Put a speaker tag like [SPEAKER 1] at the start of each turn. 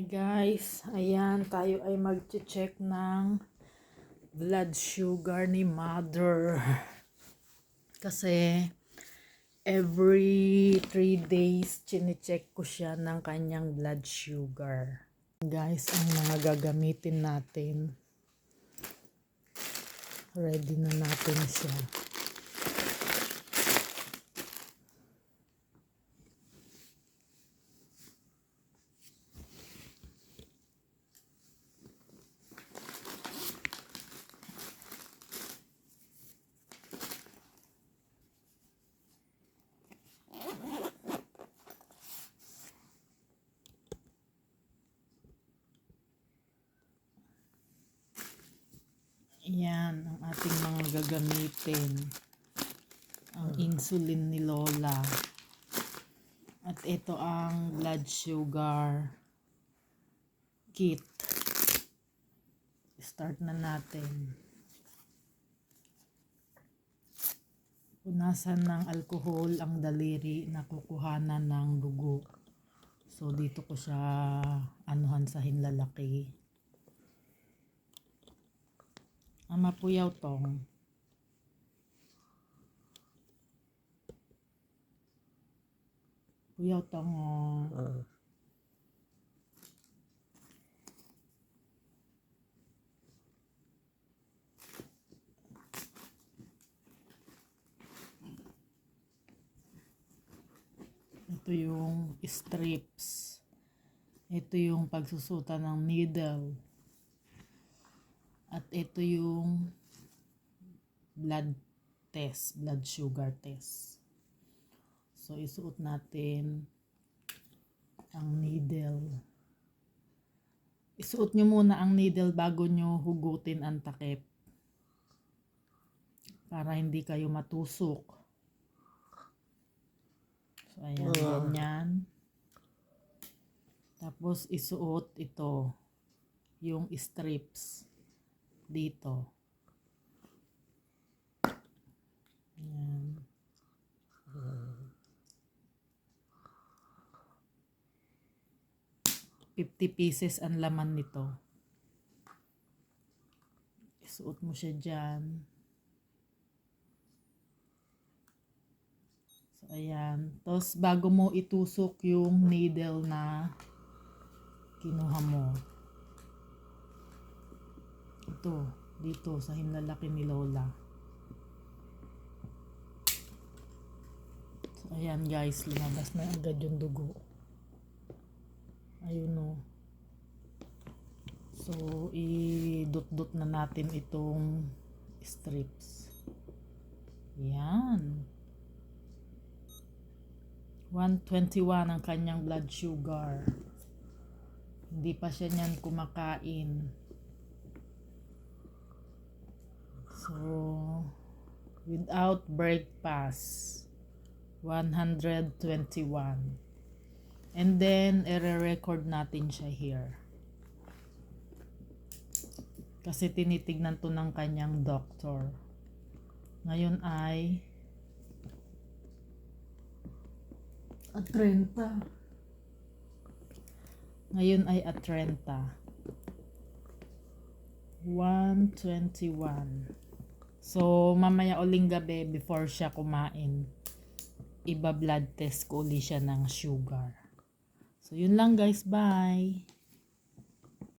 [SPEAKER 1] Guys, ayan, tayo ay mag-check ng blood sugar ni mother. Kasi every 3 days chine-check ko siya ng kanyang blood sugar. Guys, ang mga gagamitin natin. Ready na natin siya. Yan ang ating mga gagamitin. Ang insulin ni Lola. At ito ang blood sugar kit. Start na natin. Punasan ng alcohol ang daliri na kukuhanan ng dugo. So dito ko siya anuhan sa hinlalaki. Mapuyaw tong. Puyaw tong Ito yung strips. Ito yung pagsusutan ng needle. At ito yung blood test, blood sugar test. So isuot natin ang needle. Isuot nyo muna ang needle bago nyo hugutin ang takip. Para hindi kayo matusok. So ayan, ganyan. Tapos isuot ito, yung strips dito. Ayan. $50 ang laman nito. Isuot mo siya dyan. So ayan. Tapos bago mo itusok yung needle na kinuha mo. Ito, dito sa hinlalaki ni Lola. So, ayan guys, lumabas na agad yung dugo. Ayun o. So, idot-dot na natin itong strips. Ayan. 121 ang kanyang blood sugar. Hindi pa siya niyan kumakain. So, without breakfast, 121. And then, i-record natin siya here. Kasi tinitignan to ng kanyang doctor. Ngayon ay at 30. Ngayon ay at 30. 121. So, mamaya uling gabi before siya kumain, iba blood test ko uli siya ng sugar. So, yun lang guys. Bye!